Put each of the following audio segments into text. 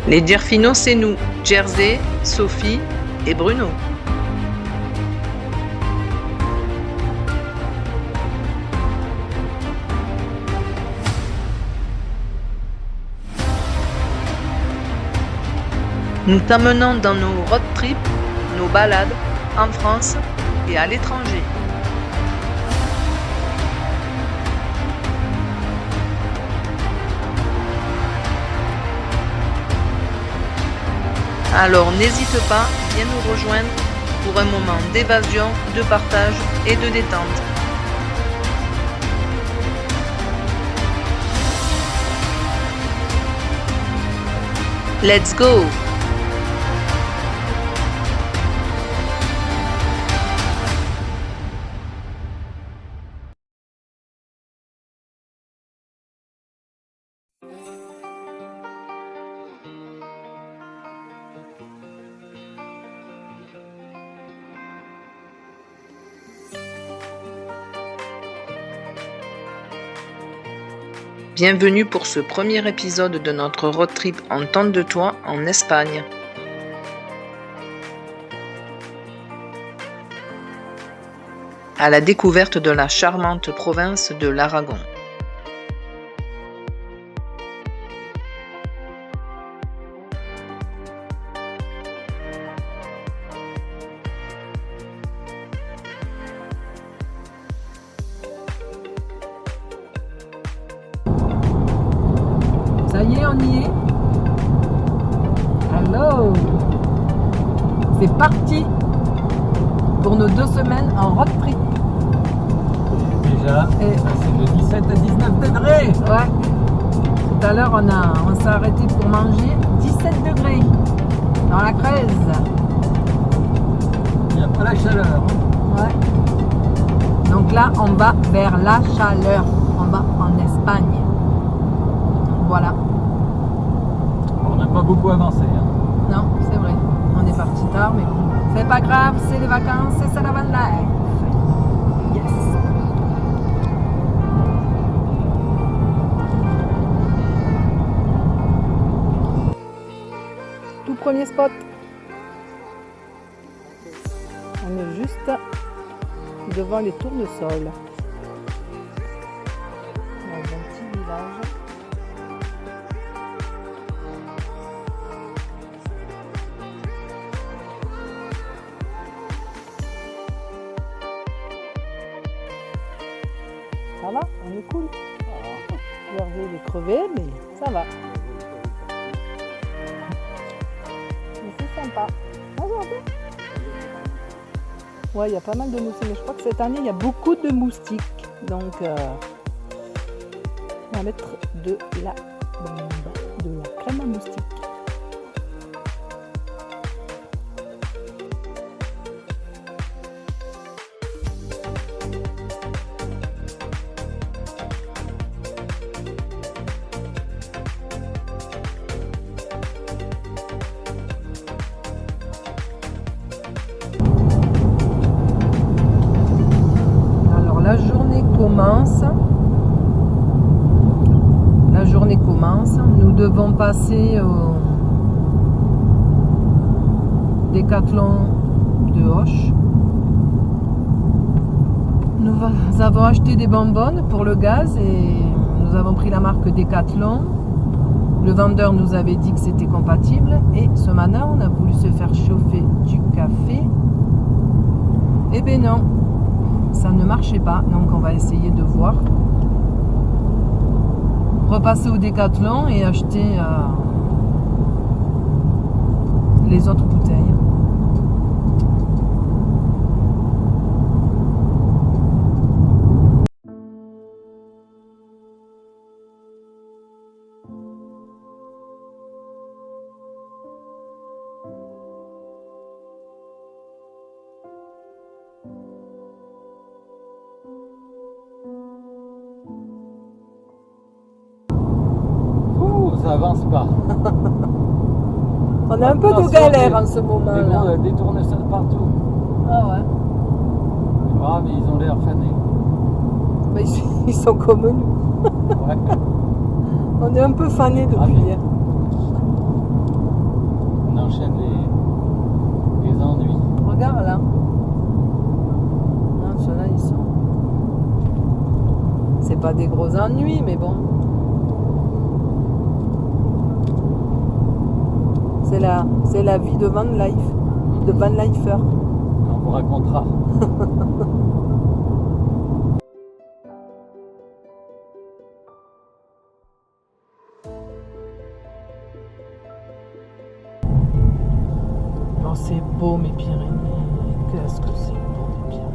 Les dires finaux, c'est nous, Jersey, Sophie et Bruno. Nous t'emmenons dans nos road trips, nos balades en France et à l'étranger. Alors n'hésite pas, viens nous rejoindre pour un moment d'évasion, de partage et de détente. Let's go! Bienvenue pour ce premier épisode de notre road trip en tente de toit en Espagne. À la découverte de la charmante province de l'Aragon. Ça y est, on y est. Hello. C'est parti pour nos 2 semaines en road trip. Déjà, c'est de 17 à 19 degrés. Ouais. Tout à l'heure, on s'est arrêté pour manger 17 degrés dans la Creuse. Il n'y a pas la chaleur. Ouais. Donc là, on va vers la chaleur. On va en Espagne. Voilà. On n'a pas beaucoup avancé. Hein. Non, c'est vrai. On est parti tard, mais bon. C'est pas grave, c'est les vacances, c'est ça la van life. Yes. Tout premier spot. On est juste devant les tournesols. Dans un petit village. Ça va, on est cool. Hervé, il est crevé, mais ça va. Mais c'est sympa. Aujourd'hui. Ouais, il y a pas mal de moustiques. Mais je crois que cette année, il y a beaucoup de moustiques. Donc, on va mettre de la crème à moustiques. La journée commence. Nous devons passer au Décathlon de Auch. Nous avons acheté des bonbonnes pour le gaz et nous avons pris la marque Décathlon. Le vendeur nous avait dit que c'était compatible et ce matin on a voulu se faire chauffer du café. Eh ben non, ça ne marchait pas, donc on va essayer de voir. Repasser au Décathlon et acheter les autres bouteilles. Ça avance pas. On a un peu de galère en ce moment là. Des tournesols partout. Ah ouais. Ah mais ils ont l'air fanés. Bah, ils sont comme nous. Ouais. On est un peu fanés depuis hier. On enchaîne les ennuis. Regarde là. Ah, ceux-là, ils sont. C'est pas des gros ennuis, mais bon. C'est la vie de van life, de van lifer. On vous racontera. Oh, c'est beau mes Pyrénées. Qu'est-ce que c'est beau mes Pyrénées.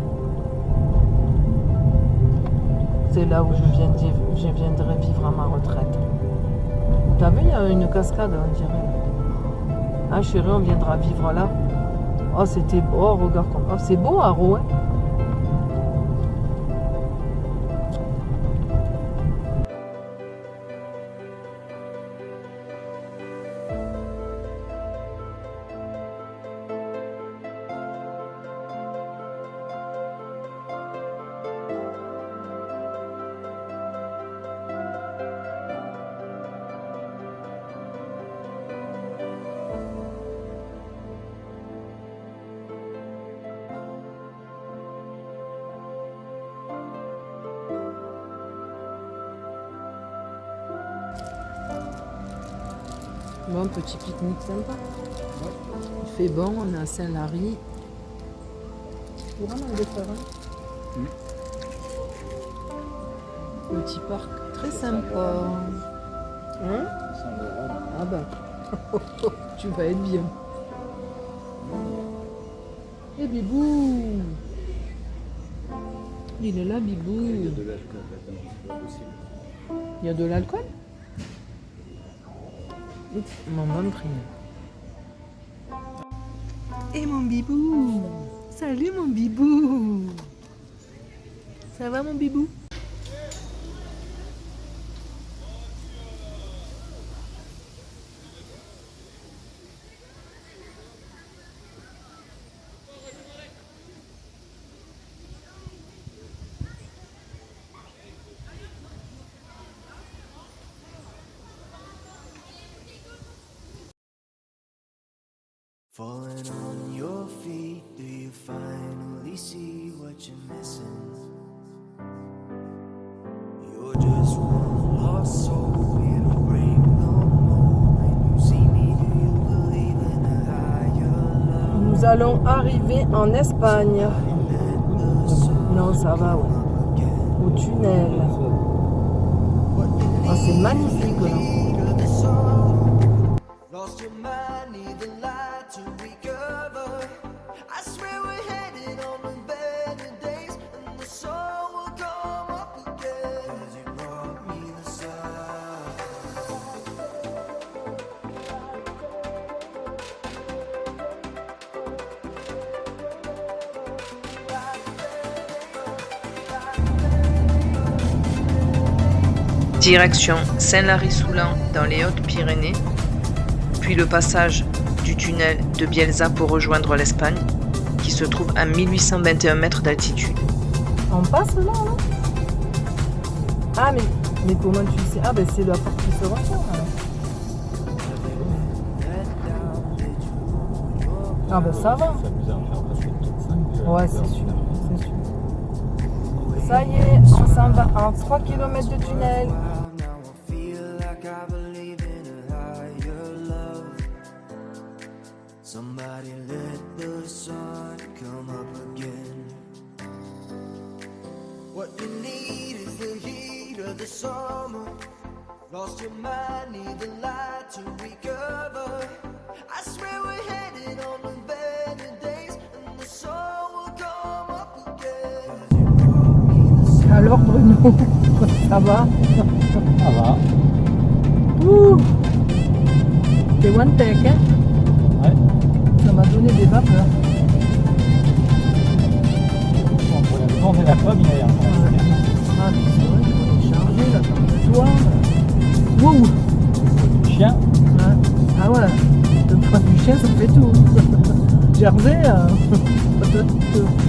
C'est là où je viendrai vivre à ma retraite. T'as vu, il y a une cascade, on dirait. Ah chérie, on viendra vivre là. Oh, c'était beau. Oh, regarde comme. Oh, c'est beau à Rouen. Bon, petit pique-nique sympa. Il fait bon, on est à Saint-Lary. Tu pourras m'en défaire un? Petit parc très sympa. Hein? Ah bah, tu vas être bien. Et Bibou! Il est là, Bibou. Il y a de l'alcool là-dedans, c'est pas possible. Il y a de l'alcool? Mon bon prix. Et mon Bibou! Salut mon Bibou! Ça va mon Bibou? Falling on your feet, do you finally see what you're missing? You're just one lost soul in a bring no more. When you see me, do you believe in a higher love? Nous allons arriver en Espagne. Non, ça va, ouais. Au tunnel. Oh, c'est magnifique là. Lost your mind, need the light to recover. I swear we're headed on to better days, and the sun will come up again. 'Cause you brought me the sun. Direction Saint-Lary-Soulan dans les Hautes-Pyrénées, puis le passage du tunnel de Bielsa pour rejoindre l'Espagne, qui se trouve à 1821 mètres d'altitude. On passe là, non? Ah, mais comment tu sais? Ah, ben c'est la porte qui se referme. Ah, ben ça va. Ça nous a fait passer peut-être 5 Ouais, c'est sûr, c'est sûr. Ça y est, on s'en va en 3 km de tunnel. Now I feel like I believe in a higher love. Somebody let the sun come up again. What you need is the heat of the summer. Lost your mind, need the light to recover. I swear we're headed on to better days, and the sun will come up again. Alors Bruno, ça va? Ça va. Ouh! T'es one take, hein? Ouais. Ça m'a donné des vapeurs. On pourrait tourner la pomme hier. Ah, mais c'est vrai, il faut les charger là, comme le toit. Wow! Le chien. Ouais. Ah ouais, le poids du chien, ça fait tout. Jersey,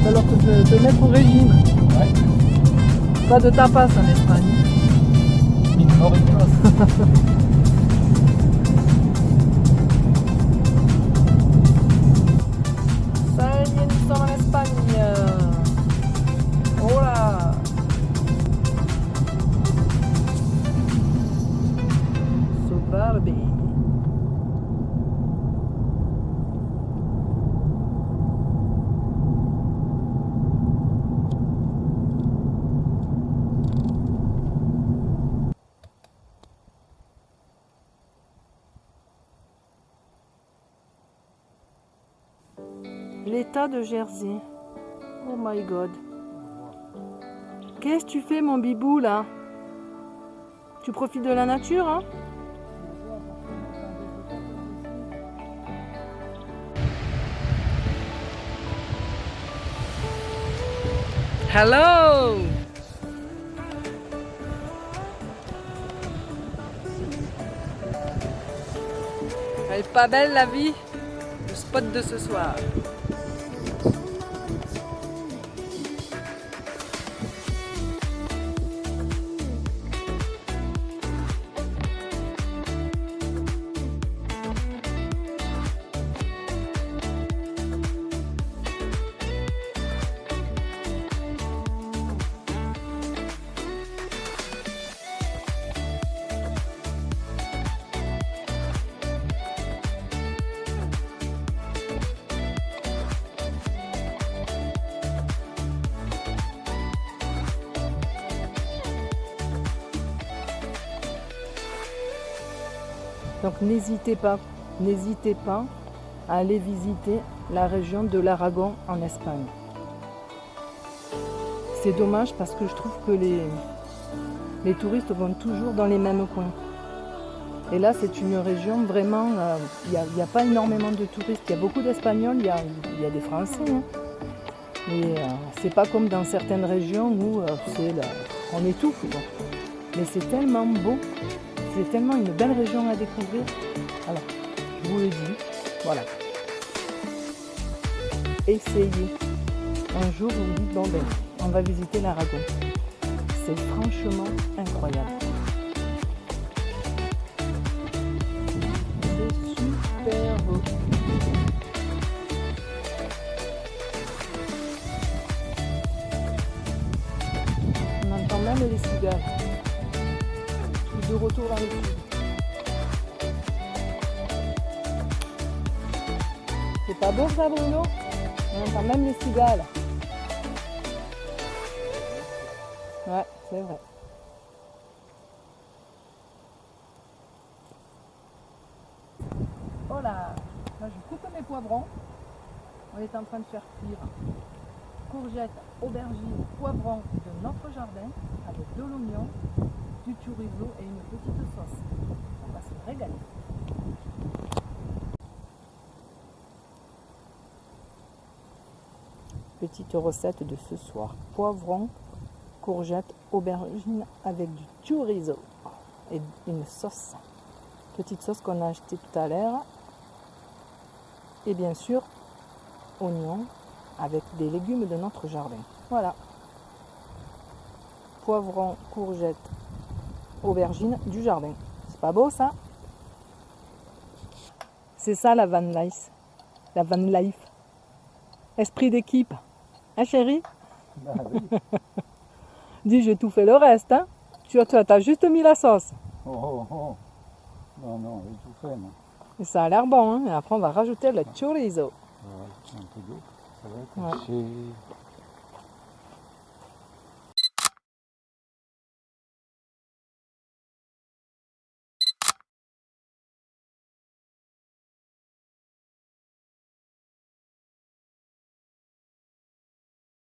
alors que te mettre au régime. Ouais. Pas de tapas en Espagne. Une moricos. Delta de Jersey. Oh my god. Qu'est-ce que tu fais mon bibou là? Tu profites de la nature hein? Hello! Elle est pas belle la vie? Le spot de ce soir. Donc n'hésitez pas à aller visiter la région de l'Aragon en Espagne. C'est dommage parce que je trouve que les touristes vont toujours dans les mêmes coins. Et là c'est une région vraiment, il n'y a pas énormément de touristes, il y a beaucoup d'Espagnols, il y a des Français. Hein. Mais c'est pas comme dans certaines régions où on étouffe. Quoi. Mais c'est tellement beau. C'est tellement une belle région à découvrir. Alors, je vous le dis, voilà. Essayez. Un jour, vous vous dites, bon ben, on va visiter l'Aragon. C'est franchement incroyable. C'est super beau. On entend même les cigales. De retour dans le sud. C'est pas beau ça Bruno? On entend même les cigales. Ouais, c'est vrai. Oh là, je coupe mes poivrons. On est en train de faire cuire courgettes, aubergines, poivrons de notre jardin avec de l'oignon, du chorizo et une petite sauce. On va se régaler. Petite recette de ce soir. Poivrons, courgettes, aubergines avec du chorizo et une sauce. Petite sauce qu'on a achetée tout à l'heure. Et bien sûr, oignons avec des légumes de notre jardin. Voilà. Poivrons, courgettes, aubergines du jardin. C'est pas beau ça? C'est ça la van life. La van life. Esprit d'équipe. Hein chérie? Bah oui. Dis, j'ai tout fait le reste. Hein? Tu as juste mis la sauce. Oh, oh, oh. Non, j'ai tout fait, non. Et ça a l'air bon. Hein? Et après, on va rajouter le chorizo. Ouais, un peu d'eau. Ça va être haché.